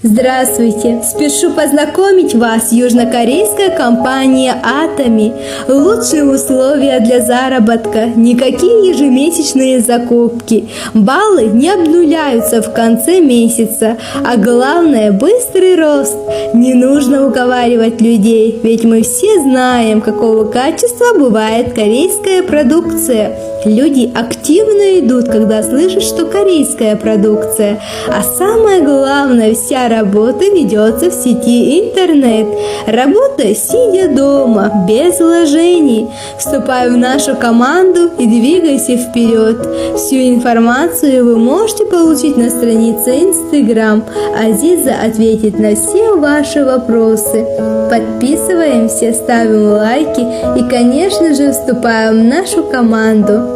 Здравствуйте! Спешу познакомить вас с южнокорейской компанией Atomy. Лучшие условия для заработка, никакие ежемесячные закупки. Баллы не обнуляются в конце месяца, а главное – быстрый рост. Не нужно уговаривать людей, ведь мы все знаем, какого качества бывает корейская продукция. Люди активно идут, когда слышат, что корейская продукция. А самое главное, вся работа ведется в сети интернет. Работа сидя дома, без вложений. Вступай в нашу команду и двигайся вперед. Всю информацию вы можете получить на странице Instagram. Азиза ответит на все ваши вопросы. Подписываемся, ставим лайки и, конечно же, вступаем в нашу команду.